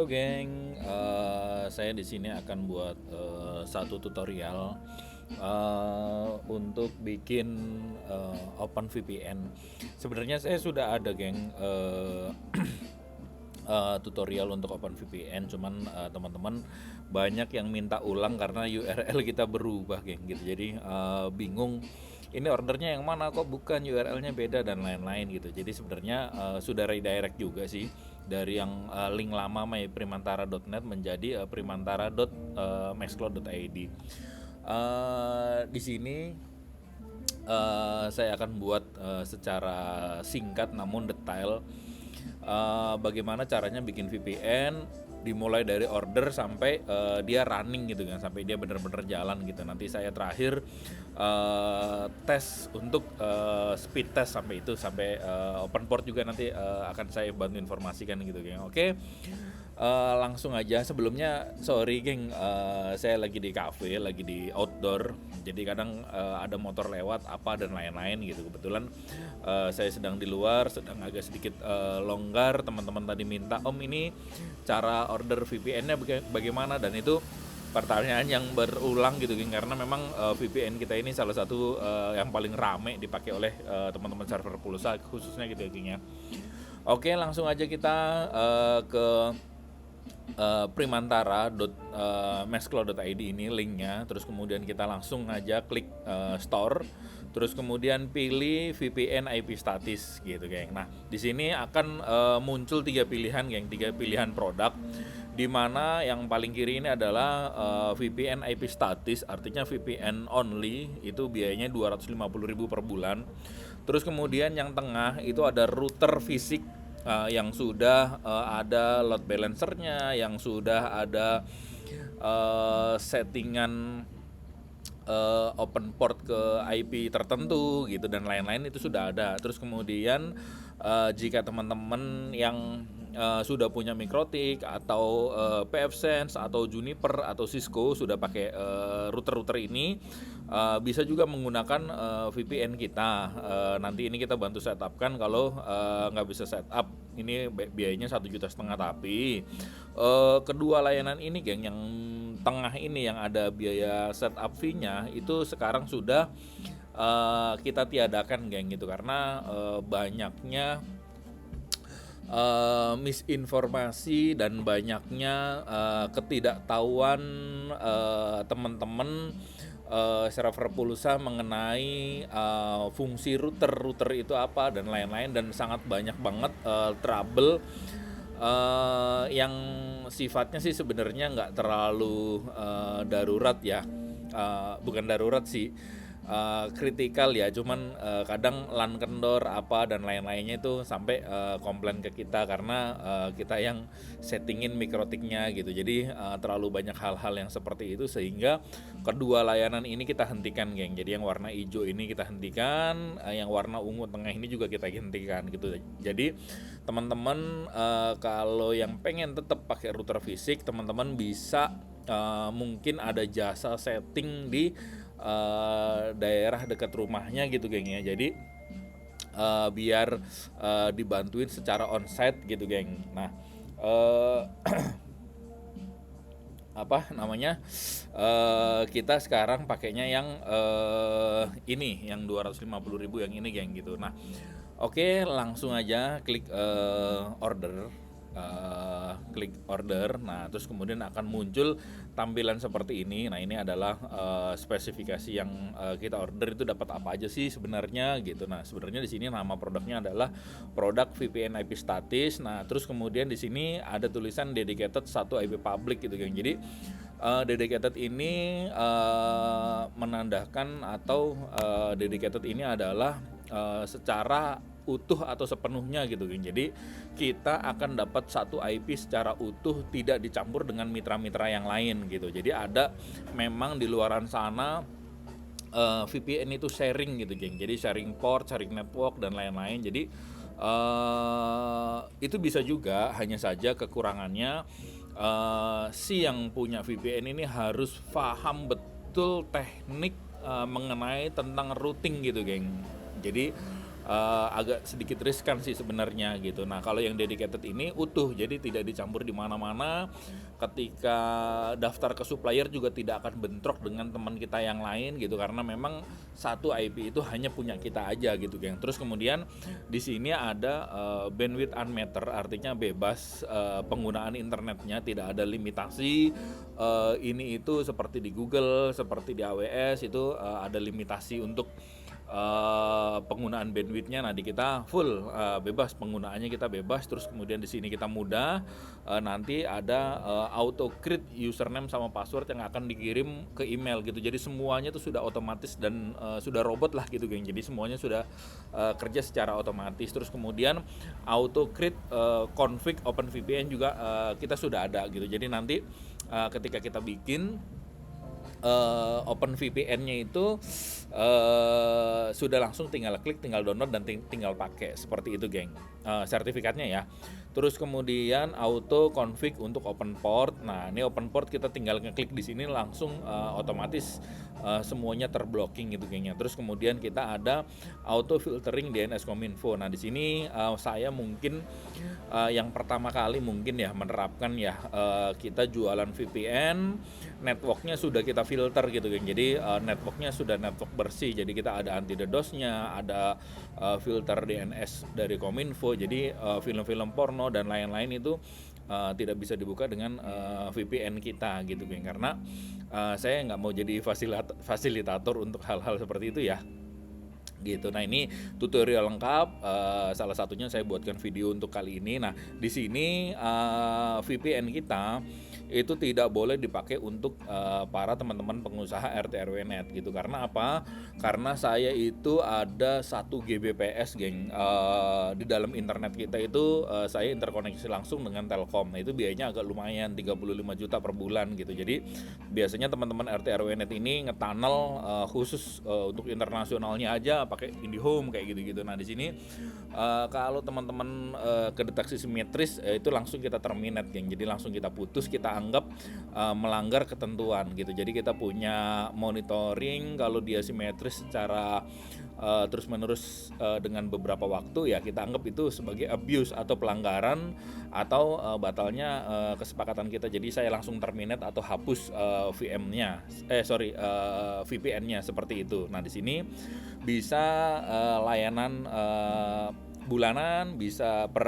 Halo geng, saya di sini akan buat satu tutorial untuk bikin OpenVPN. Sebenarnya saya sudah ada geng tutorial untuk OpenVPN, cuman teman-teman banyak yang minta ulang karena URL kita berubah geng gitu. Jadi bingung ini ordernya yang mana kok bukan URL-nya beda dan lain-lain gitu. Jadi sebenarnya sudah redirect juga sih dari yang link lama myprimantara.net menjadi primantara.maxcloud.id. Di sini saya akan buat secara singkat namun detail bagaimana caranya bikin VPN dimulai dari order sampai dia running gitu kan, sampai dia benar-benar jalan gitu. Nanti saya terakhir tes untuk speed test sampai itu, sampai open port juga nanti akan saya bantu informasikan gitu geng. Oke. Langsung aja. Sebelumnya sorry geng, saya lagi di cafe, lagi di outdoor, jadi kadang ada motor lewat apa dan lain-lain gitu. Kebetulan saya sedang di luar, sedang agak sedikit longgar. Teman-teman tadi minta, om ini cara order VPN-nya bagaimana, dan itu pertanyaan yang berulang gitu geng, karena memang VPN kita ini salah satu yang paling rame dipakai oleh teman-teman server pulsa khususnya gitu ya geng ya. Oke, langsung aja kita ke primantara.maxcloud.id ini linknya. Terus kemudian kita langsung aja klik store, terus kemudian pilih VPN IP statis gitu geng. Nah di sini akan muncul tiga pilihan geng, tiga pilihan produk, di mana yang paling kiri ini adalah VPN IP statis, artinya VPN only, itu biayanya 250.000 per bulan. Terus kemudian yang tengah itu ada router fisik yang sudah ada load balancernya, yang sudah ada settingan open port ke IP tertentu gitu dan lain-lain, itu sudah ada. Terus kemudian jika teman-teman yang sudah punya Mikrotik atau pfSense atau Juniper atau Cisco sudah pakai router-router ini, bisa juga menggunakan VPN kita. Nanti ini kita bantu setup kan. Kalau nggak bisa setup, ini biayanya 1,5 juta. Tapi kedua layanan ini geng, yang tengah ini yang ada biaya setup fee-nya itu sekarang sudah kita tiadakan geng gitu, karena banyaknya misinformasi dan banyaknya ketidaktahuan teman-teman server pulsa mengenai fungsi router itu apa dan lain-lain, dan sangat banyak banget trouble yang sifatnya sih sebenarnya nggak terlalu darurat ya, bukan darurat sih, kritikal ya, cuman kadang LAN kendor apa dan lain-lainnya itu sampai komplain ke kita karena kita yang settingin mikrotiknya gitu. Jadi terlalu banyak hal-hal yang seperti itu, sehingga kedua layanan ini kita hentikan geng. Jadi yang warna hijau ini kita hentikan, yang warna ungu tengah ini juga kita hentikan gitu. Jadi teman-teman kalau yang pengen tetap pakai router fisik, teman-teman bisa mungkin ada jasa setting di daerah dekat rumahnya gitu geng ya. Jadi biar dibantuin secara onsite gitu geng. Nah apa namanya, kita sekarang pakainya yang ini yang 250.000 yang ini geng gitu. Nah oke, langsung aja klik klik order. Nah terus kemudian akan muncul tampilan seperti ini. Nah ini adalah spesifikasi yang kita order itu dapat apa aja sih sebenarnya gitu. Nah sebenarnya di sini nama produknya adalah produk VPN IP statis. Nah terus kemudian di sini ada tulisan dedicated 1 IP public gitu kan. Jadi dedicated ini menandakan atau dedicated ini adalah secara utuh atau sepenuhnya gitu kan. Jadi kita akan dapat satu IP secara utuh, tidak dicampur dengan mitra-mitra yang lain gitu. Jadi ada memang di luaran sana VPN itu sharing gitu geng. Jadi sharing port, sharing network dan lain-lain. Jadi itu bisa juga, hanya saja kekurangannya si yang punya VPN ini harus paham betul teknik mengenai tentang routing gitu geng. Jadi agak sedikit riskan sih sebenarnya gitu. Nah, kalau yang dedicated ini utuh, jadi tidak dicampur di mana-mana. Ketika daftar ke supplier juga tidak akan bentrok dengan teman kita yang lain gitu, karena memang satu IP itu hanya punya kita aja gitu, geng. Terus kemudian di sini ada bandwidth unmeter, artinya bebas penggunaan internetnya, tidak ada limitasi. Ini itu seperti di Google, seperti di AWS itu ada limitasi untuk penggunaan bandwidthnya. Nah, di kita full bebas penggunaannya, kita bebas. Terus kemudian di sini kita mudah, nanti ada auto create username sama password yang akan dikirim ke email gitu. Jadi semuanya itu sudah otomatis dan sudah robot lah gitu, geng. Jadi semuanya sudah kerja secara otomatis. Terus kemudian auto create config OpenVPN juga kita sudah ada gitu. Jadi nanti ketika kita bikin OpenVPN-nya itu sudah langsung tinggal klik, tinggal download dan tinggal pakai, seperti itu, geng. Sertifikatnya ya. Terus kemudian auto config untuk open port. Nah, ini open port kita tinggal ngeklik di sini langsung otomatis semuanya terblocking gitu, gengnya. Terus kemudian kita ada auto filtering DNS Kominfo. Nah, di sini saya mungkin yang pertama kali mungkin ya menerapkan ya, kita jualan VPN, networknya sudah kita filter gitu, geng. Jadi networknya sudah network bersih. Jadi kita ada anti DDoS-nya, ada filter DNS dari Kominfo. Jadi film-film porno dan lain-lain itu tidak bisa dibuka dengan VPN kita gitu, geng. Karena saya nggak mau jadi fasilitator untuk hal-hal seperti itu ya gitu. Nah, ini tutorial lengkap, salah satunya saya buatkan video untuk kali ini. Nah, di sini VPN kita itu tidak boleh dipakai untuk para teman-teman pengusaha RT RW net gitu. Karena apa? Karena saya itu ada 1 Gbps, geng. Di dalam internet kita itu saya interkoneksi langsung dengan Telkom. Nah, itu biayanya agak lumayan, 35 juta per bulan gitu. Jadi biasanya teman-teman RT RW net ini ngetunnel khusus untuk internasionalnya aja pakai IndiHome kayak gitu-gitu. Nah, di sini kalau teman-teman kedeteksi simetris itu langsung kita terminate, geng. Jadi langsung kita putus, kita anggap melanggar ketentuan gitu. Jadi kita punya monitoring kalau dia simetris secara terus-menerus dengan beberapa waktu, ya kita anggap itu sebagai abuse atau pelanggaran atau batalnya kesepakatan kita. Jadi saya langsung terminate atau hapus VPN-nya seperti itu. Nah, di sini bisa layanan bulanan, bisa per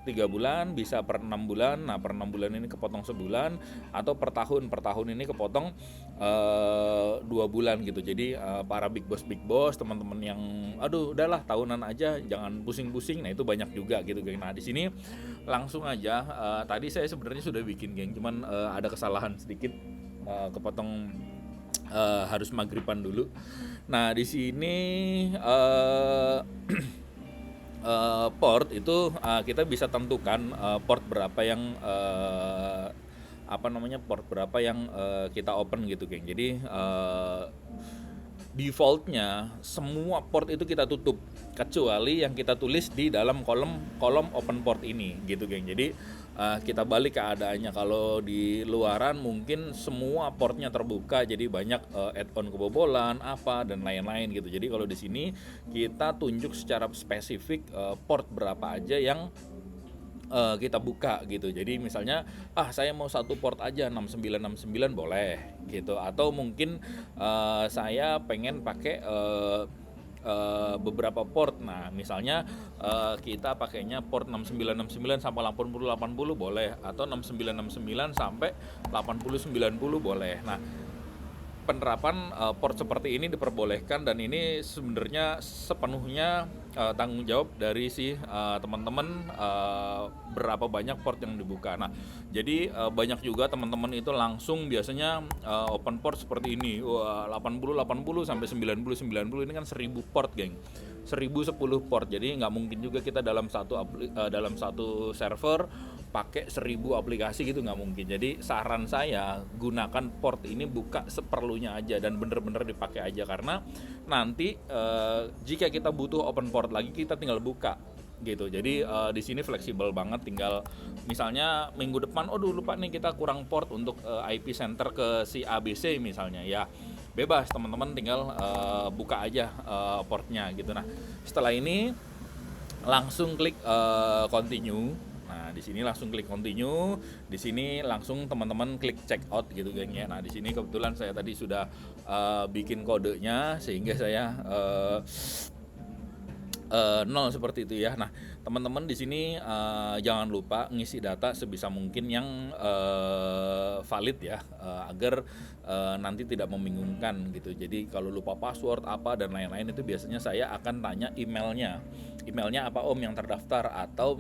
3 bulan, bisa per 6 bulan. Nah, per 6 bulan ini kepotong sebulan, atau per tahun ini kepotong 2 bulan gitu. Jadi para big boss teman-teman yang aduh udahlah tahunan aja, jangan pusing-pusing. Nah, itu banyak juga gitu, geng. Nah, di sini langsung aja, tadi saya sebenarnya sudah bikin, geng, cuman ada kesalahan sedikit, kepotong harus maghriban dulu. Nah, di sini port itu kita bisa tentukan port berapa yang port berapa yang kita open gitu, geng. Jadi defaultnya semua port itu kita tutup kecuali yang kita tulis di dalam kolom open port ini gitu, geng. Jadi kita balik keadaannya. Kalau di luaran mungkin semua portnya terbuka, jadi banyak add-on kebobolan apa dan lain-lain gitu. Jadi kalau di sini kita tunjuk secara spesifik port berapa aja yang kita buka gitu. Jadi misalnya saya mau satu port aja 6969 boleh gitu, atau mungkin saya pengen pakai beberapa port. Nah, misalnya kita pakainya port 6969 sampai 8080 boleh, atau 6969 sampai 8090 boleh. Nah, penerapan port seperti ini diperbolehkan, dan ini sebenarnya sepenuhnya tanggung jawab dari si teman-teman berapa banyak port yang dibuka. Nah, jadi banyak juga teman-teman itu langsung biasanya open port seperti ini. 80 sampai 90 ini kan 1000 port, geng. 1010 port. Jadi nggak mungkin juga kita dalam satu server pakai 1000 aplikasi gitu, nggak mungkin. Jadi saran saya gunakan port ini, buka seperlunya aja dan bener-bener dipakai aja, karena nanti jika kita butuh open port lagi kita tinggal buka gitu. Jadi di sini fleksibel banget, tinggal misalnya minggu depan lupa nih kita kurang port untuk IP center ke si ABC misalnya ya. bebas, teman-teman tinggal buka aja portnya gitu. Nah, setelah ini langsung klik continue. Nah, di sini langsung klik continue, di sini langsung teman-teman klik check out gitu geng ya. Nah, di sini kebetulan saya tadi sudah bikin kodenya sehingga saya nol seperti itu ya. Nah, teman-teman di sini jangan lupa ngisi data sebisa mungkin yang valid ya, agar nanti tidak membingungkan gitu. Jadi kalau lupa password apa dan lain-lain itu biasanya saya akan tanya emailnya apa om yang terdaftar, atau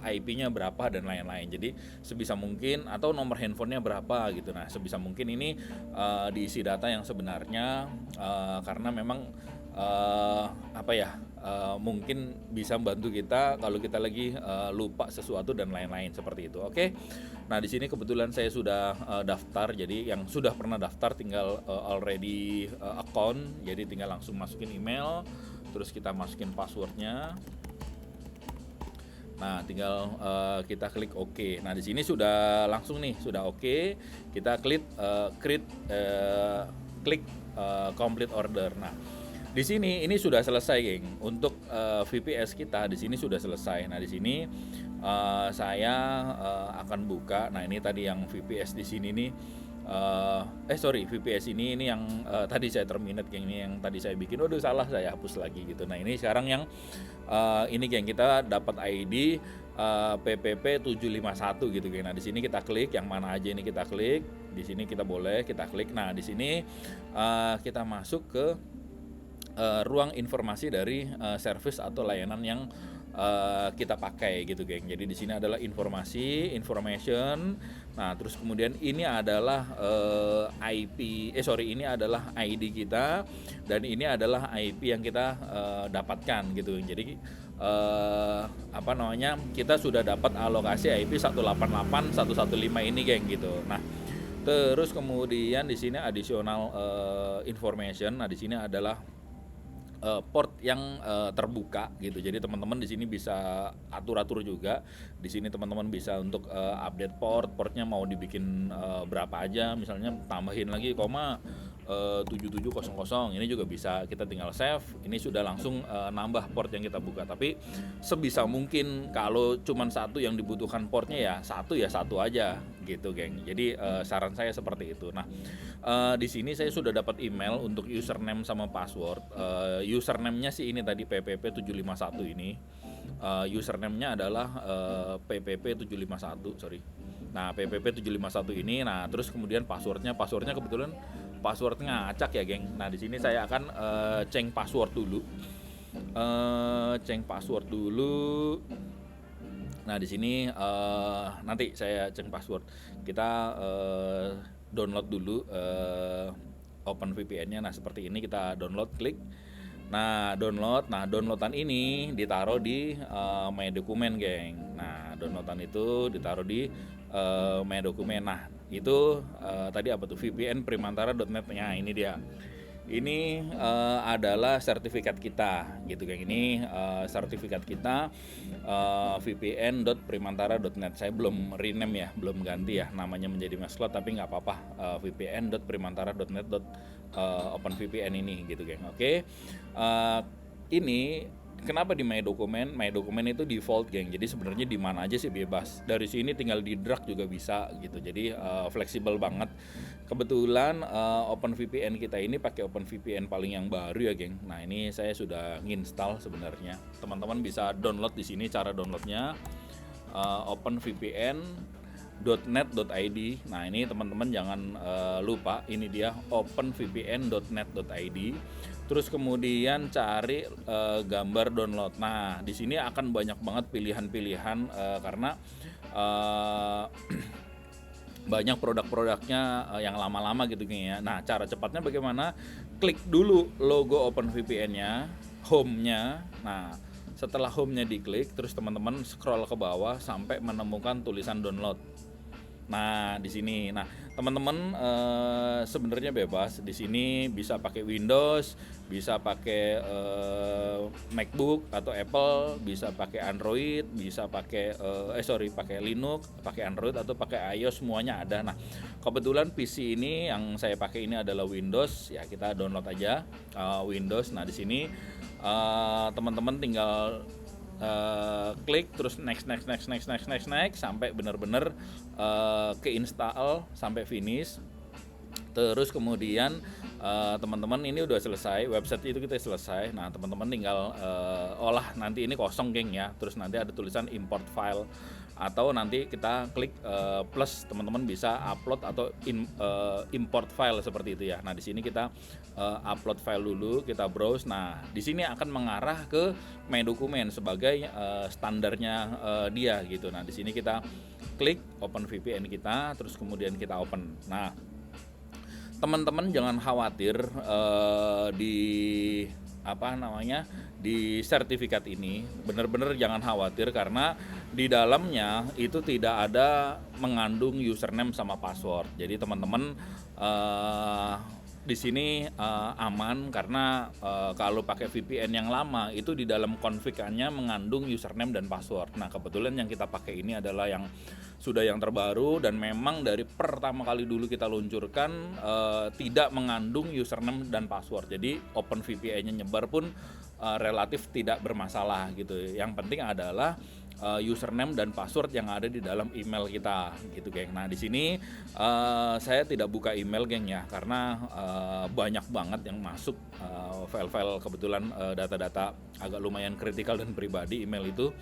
IP-nya berapa dan lain-lain. Jadi sebisa mungkin, atau nomor handphonenya berapa gitu. Nah, sebisa mungkin ini diisi data yang sebenarnya, karena memang mungkin bisa membantu kita kalau kita lagi lupa sesuatu dan lain-lain seperti itu. Oke. Nah, di sini kebetulan saya sudah daftar. Jadi yang sudah pernah daftar tinggal already account. Jadi tinggal langsung masukin email, terus kita masukin passwordnya. Nah, tinggal kita klik OK. Nah, di sini sudah langsung nih, sudah OK. Kita klik complete order. Nah, di sini ini sudah selesai, geng. Untuk VPS kita di sini sudah selesai. Nah, di sini saya akan buka. Nah, ini tadi yang VPS di sini nih. VPS ini yang tadi saya terminate, geng. Ini yang tadi saya bikin. Waduh, salah, saya hapus lagi gitu. Nah, ini sekarang yang ini, geng, kita dapat ID PPP 751 gitu, geng. Nah, di sini kita klik yang mana aja, ini kita klik. Di sini kita boleh kita klik. Nah, di sini kita masuk ke ruang informasi dari service atau layanan yang kita pakai gitu, geng. Jadi di sini adalah information. Nah, terus kemudian ini adalah ini adalah ID kita, dan ini adalah IP yang kita dapatkan gitu. Jadi kita sudah dapat alokasi IP 188.115 ini, geng, gitu. Nah, terus kemudian di sini additional information. Nah, di sini adalah port yang terbuka gitu. Jadi teman-teman di sini bisa atur-atur juga. Di sini teman-teman bisa untuk update portnya mau dibikin berapa aja, misalnya tambahin lagi 7700, ini juga bisa, kita tinggal save. Ini sudah langsung nambah port yang kita buka. Tapi sebisa mungkin kalau cuman satu yang dibutuhkan portnya ya satu aja gitu, geng. Jadi saran saya seperti itu. Nah, di sini saya sudah dapat email untuk username sama password. Username-nya sih ini tadi PPP 751 ini. Username-nya adalah PPP 751, sorry. Nah, PPP 751 ini. Nah, terus kemudian passwordnya kebetulan passwordnya ngacak ya, geng. Nah, di sini saya akan change password dulu. Nah, di sini nanti saya change password. Kita download dulu OpenVPN-nya. Nah, seperti ini kita download, klik. Nah, downloadan ini ditaruh di My Dokumen, geng. Nah, downloadan itu ditaruh di My Dokumen. Nah, itu tadi apa tuh, VPN primantara.net-nya, ini dia. Ini adalah sertifikat kita gitu, geng. Ini sertifikat kita vpn.primantara.net. Saya belum rename ya, belum ganti ya namanya menjadi Masklot, tapi nggak apa-apa, vpn.primantara.net OpenVPN ini gitu, geng. Oke. Ini kenapa di My Dokumen? My Dokumen itu default, geng. Jadi sebenarnya di mana aja sih bebas. Dari sini tinggal di drag juga bisa gitu. Jadi fleksibel banget. Kebetulan OpenVPN kita ini pakai OpenVPN paling yang baru ya, geng. Nah, ini saya sudah nginstal sebenarnya. Teman-teman bisa download di sini, cara downloadnya openvpn.net.id. Nah, ini teman-teman jangan lupa, ini dia openvpn.net.id. Terus kemudian cari gambar download. Nah, di sini akan banyak banget pilihan-pilihan karena banyak produk-produknya yang lama-lama gitu, ya. Nah, cara cepatnya bagaimana? Klik dulu logo OpenVPN-nya, home-nya. Nah, setelah home-nya diklik, terus teman-teman scroll ke bawah sampai menemukan tulisan download. Nah, di sini. Nah, teman-teman sebenarnya bebas. Di sini bisa pakai Windows, bisa pakai MacBook atau Apple, bisa pakai Android, bisa pakai pakai Linux, pakai Android atau pakai iOS, semuanya ada. Nah, kebetulan PC ini yang saya pakai ini adalah Windows. Ya, kita download aja Windows. Nah, di sini teman-teman tinggal klik terus next sampai benar-benar keinstall sampai finish. Terus kemudian teman-teman ini udah selesai, website itu kita selesai. Nah, teman-teman tinggal olah, nanti ini kosong geng ya. Terus nanti ada tulisan import file, atau nanti kita klik plus, teman-teman bisa upload atau import file seperti itu ya. Nah, di sini kita upload file dulu, kita browse. Nah, di sini akan mengarah ke My Dokumen sebagai standarnya dia gitu. Nah, di sini kita klik open VPN kita, terus kemudian kita open. Nah, teman-teman jangan khawatir di di sertifikat ini, benar-benar jangan khawatir karena di dalamnya itu tidak ada mengandung username sama password. Jadi teman-teman di sini aman karena kalau pakai VPN yang lama itu di dalam config-nya mengandung username dan password. Nah, kebetulan yang kita pakai ini adalah yang sudah yang terbaru dan memang dari pertama kali dulu kita luncurkan tidak mengandung username dan password. Jadi open VPN-nya nyebar pun relatif tidak bermasalah gitu. Yang penting adalah username dan password yang ada di dalam email kita gitu, geng. Nah, di sini saya tidak buka email, geng ya, karena banyak banget yang masuk file-file, kebetulan data-data agak lumayan kritikal dan pribadi email itu.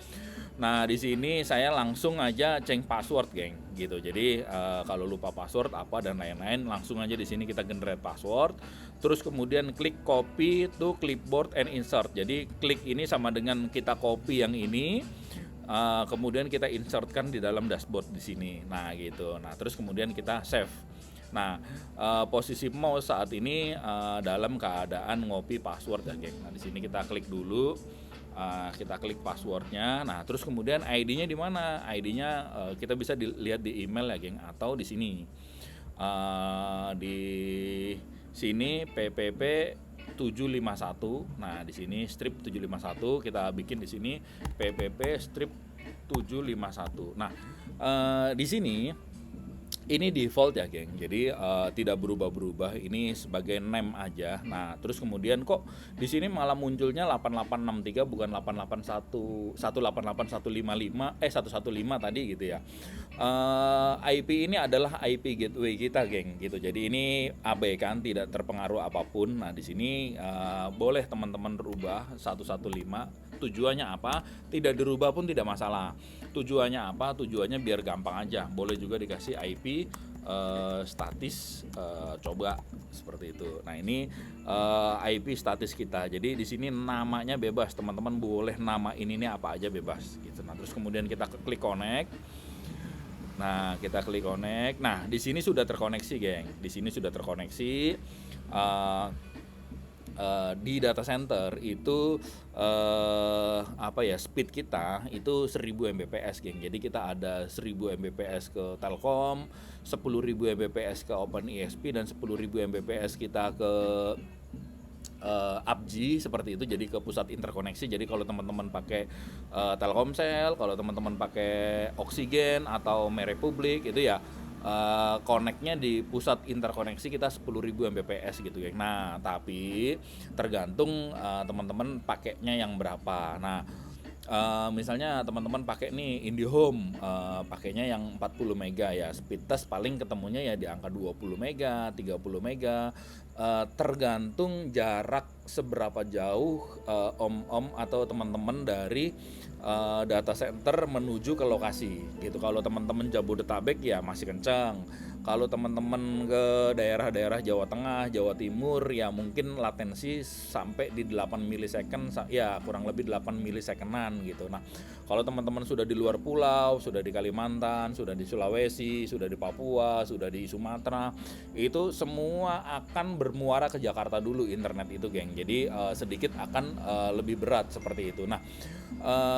Nah, di sini saya langsung aja change password, geng, gitu. Jadi kalau lupa password apa dan lain-lain, langsung aja di sini kita generate password. Terus kemudian klik copy to clipboard and insert. Jadi klik ini sama dengan kita copy yang ini, kemudian kita insertkan di dalam dashboard di sini. Nah, gitu. Nah, terus kemudian kita save. Nah, posisi mouse saat ini dalam keadaan ngopi password ya, geng. Nah, di sini kita klik dulu. Kita klik passwordnya. Nah, terus kemudian ID-nya di mana? ID-nya kita bisa dilihat di email ya, geng, atau di sini. Di sini PPP 751. Nah, di sini strip 751 kita bikin di sini PPP strip 751. Nah, di sini ini default ya, geng. Jadi tidak berubah-berubah. Ini sebagai name aja. Nah, terus kemudian kok di sini malah munculnya 8863 bukan 881 188 115 tadi gitu ya. IP ini adalah IP gateway kita, geng, gitu. Jadi ini abaikan, tidak terpengaruh apapun. Nah, di sini boleh teman-teman rubah 115. Tujuannya apa? Tidak dirubah pun tidak masalah. Tujuannya apa? Tujuannya biar gampang aja. Boleh juga dikasih IP statis, coba seperti itu. Nah, ini IP statis kita. Jadi di sini namanya bebas, teman-teman boleh namain ini apa aja bebas gitu. Nah, terus kemudian kita klik connect. Nah, kita klik connect. Nah, di sini sudah terkoneksi, geng. Di sini sudah terkoneksi. Di data center itu speed kita itu 1000 Mbps, geng. Jadi kita ada 1000 Mbps ke Telkom, 10.000 Mbps ke OpenISP, dan 10.000 Mbps kita ke APG seperti itu, jadi ke pusat interkoneksi. Jadi kalau teman-teman pakai Telkomsel, kalau teman-teman pakai Oksigen atau MyRepublik itu ya connect-nya di pusat interkoneksi kita 10.000 Mbps gitu ya. Nah, tapi tergantung teman-teman pakainya yang berapa. Nah, misalnya teman-teman pakai nih IndiHome, pakainya yang 40 mega ya, speed test paling ketemunya ya di angka 20 mega, 30 mega, tergantung jarak seberapa jauh om atau teman-teman dari data center menuju ke lokasi gitu. Kalau teman-teman Jabodetabek ya masih kencang. Kalau teman-teman ke daerah-daerah Jawa Tengah, Jawa Timur ya mungkin latensi sampai di 8 milisecond ya, kurang lebih 8 milisecondan gitu. Nah, kalau teman-teman sudah di luar pulau, sudah di Kalimantan, sudah di Sulawesi, sudah di Papua, sudah di Sumatera, itu semua akan bermuara ke Jakarta dulu internet itu, geng. Jadi sedikit akan lebih berat seperti itu. Nah,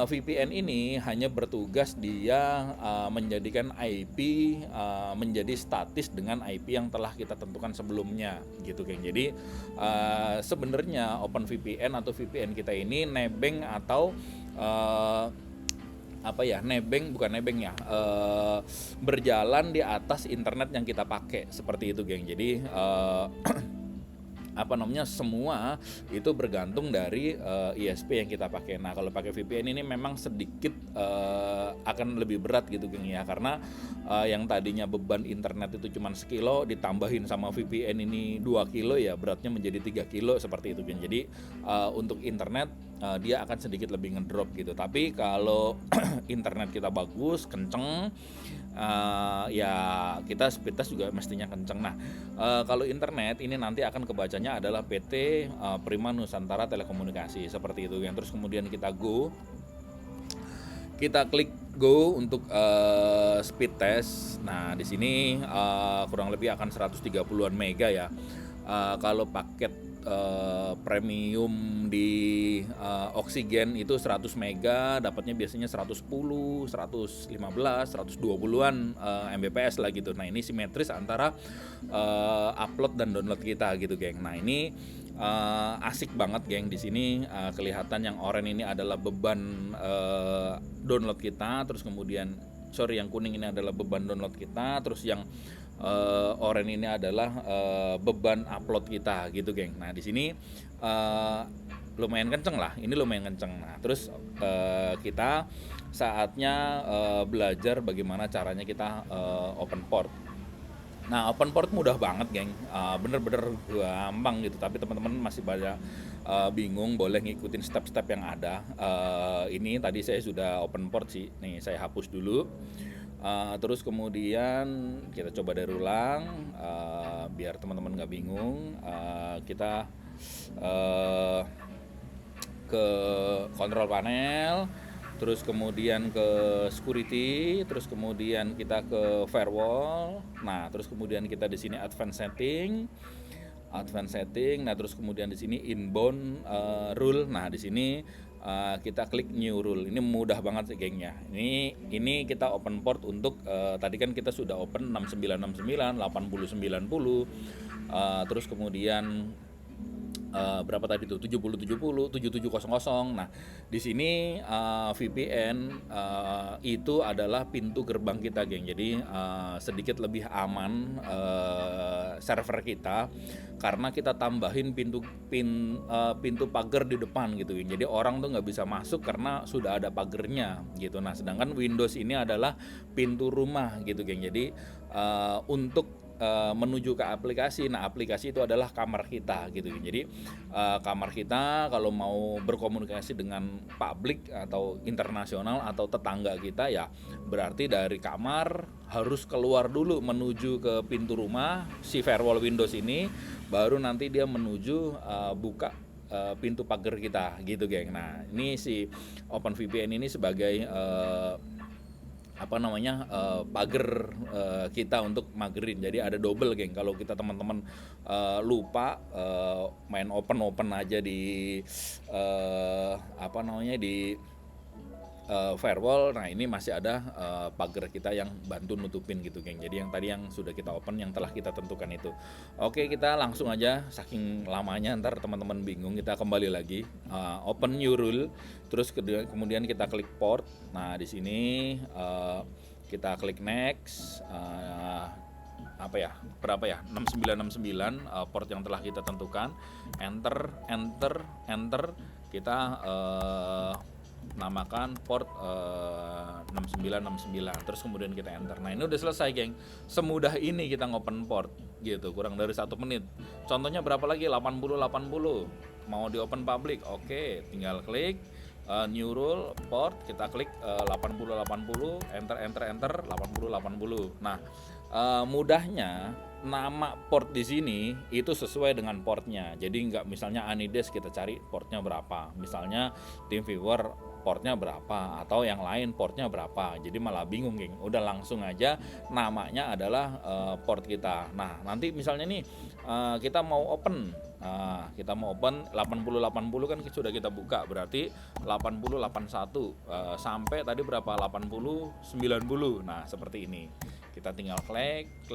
VPN ini hanya bertugas dia menjadikan IP menjadi statis dengan IP yang telah kita tentukan sebelumnya gitu geng. Jadi sebenarnya OpenVPN atau VPN kita ini nebeng atau berjalan di atas internet yang kita pakai seperti itu geng. Jadi semua itu bergantung dari ISP yang kita pakai. Nah kalau pakai VPN ini memang sedikit akan lebih berat gitu geng ya, karena yang tadinya beban internet itu cuma 1 kilo ditambahin sama VPN ini 2 kilo ya, beratnya menjadi 3 kilo seperti itu geng. Jadi untuk internet dia akan sedikit lebih ngedrop gitu. Tapi kalau internet kita bagus, kenceng, ya kita speed test juga mestinya kenceng. Nah kalau internet ini nanti akan kebacanya adalah PT Prima Nusantara Telekomunikasi seperti itu. Yang terus kemudian kita klik go untuk speed test. Nah di sini kurang lebih akan 130-an mega ya. Kalau paket premium di Oksigen itu 100 mega, dapatnya biasanya 110, 115, 120-an Mbps lah gitu. Nah ini simetris antara upload dan download kita gitu geng. Nah ini asik banget geng. Di sini kelihatan yang oranye ini adalah beban download kita, terus kemudian yang kuning ini adalah beban download kita, terus yang oranye ini adalah beban upload kita gitu geng. Nah di sini lumayan kenceng lah, ini lumayan kenceng. Nah terus kita saatnya belajar bagaimana caranya kita open port. Nah open port mudah banget geng, bener-bener gampang gitu. Tapi teman-teman masih banyak bingung, boleh ngikutin step-step yang ada. Ini tadi saya sudah open port sih, nih saya hapus dulu. Terus kemudian kita coba dari ulang biar teman-teman nggak bingung. Kita ke control panel, terus kemudian ke security, terus kemudian kita ke firewall. Nah terus kemudian kita di sini advanced setting. Nah terus kemudian di sini inbound rule. Nah di sini kita klik new rule. Ini mudah banget sih gengnya. Ini kita open port untuk tadi kan kita sudah open 6969, 8090, terus kemudian berapa tadi tuh 7070, 7700. Nah di sini VPN itu adalah pintu gerbang kita geng. Jadi sedikit lebih aman server kita karena kita tambahin pintu pagar di depan gitu. Jadi orang tuh nggak bisa masuk karena sudah ada pagernya gitu. Nah sedangkan Windows ini adalah pintu rumah gitu geng. Jadi untuk menuju ke aplikasi. Nah aplikasi itu adalah kamar kita gitu. Jadi kamar kita kalau mau berkomunikasi dengan publik atau internasional atau tetangga kita ya berarti dari kamar harus keluar dulu menuju ke pintu rumah si firewall Windows ini, baru nanti dia menuju buka pintu pagar kita gitu geng. Nah ini si OpenVPN ini sebagai pagar kita untuk magerin. Jadi ada double geng. Kalau kita teman-teman lupa main open aja di di firewall. Nah ini masih ada pagar kita yang bantu nutupin gitu geng. Jadi yang tadi yang sudah kita open, yang telah kita tentukan itu. Oke kita langsung aja, saking lamanya ntar teman-teman bingung, kita kembali lagi open new rule. Terus kemudian kita klik port. Nah di sini kita klik next. 6969 port yang telah kita tentukan. Enter. Kita namakan port 6969, terus kemudian kita enter. Nah ini udah selesai geng, semudah ini kita ngopen port gitu, kurang dari 1 menit. Contohnya berapa lagi, 80 mau di open public. Oke tinggal klik new rule port, kita klik 80 enter 80. Nah mudahnya nama port di sini itu sesuai dengan portnya. Jadi nggak misalnya Anides kita cari portnya berapa, misalnya TeamViewer portnya berapa, atau yang lain portnya berapa. Jadi malah bingung, geng. Udah langsung aja namanya adalah port kita. Nah, nanti misalnya nih kita mau open, kita mau open 80 kan sudah kita buka, berarti 80 81 sampai tadi berapa, 80 90. Nah, seperti ini. Kita tinggal klik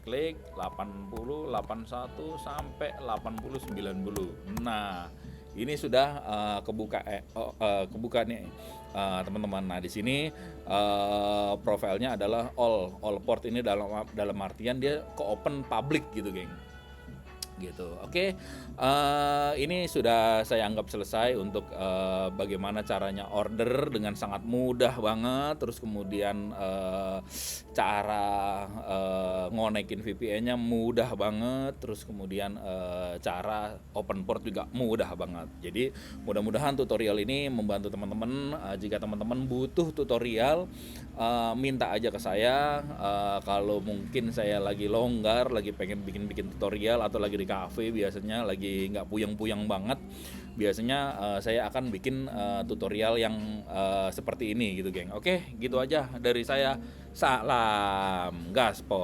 80 81 sampai 80 90. Nah, ini sudah kebuka nih teman-teman. Nah, di sini profilnya adalah all port. Ini dalam artian dia ke open public gitu, geng. Gitu. Oke, ini sudah saya anggap selesai untuk bagaimana caranya order dengan sangat mudah banget. Terus kemudian cara ngonekin VPN-nya mudah banget. Terus kemudian cara open port juga mudah banget. Jadi mudah-mudahan tutorial ini membantu teman-teman. Jika teman-teman butuh tutorial, minta aja ke saya. Kalau mungkin saya lagi longgar, lagi pengen bikin tutorial, atau lagi di cafe, biasanya lagi nggak puyeng-puyeng banget, biasanya saya akan bikin tutorial yang seperti ini gitu, geng. Oke, gitu aja dari saya. Salam gaspol.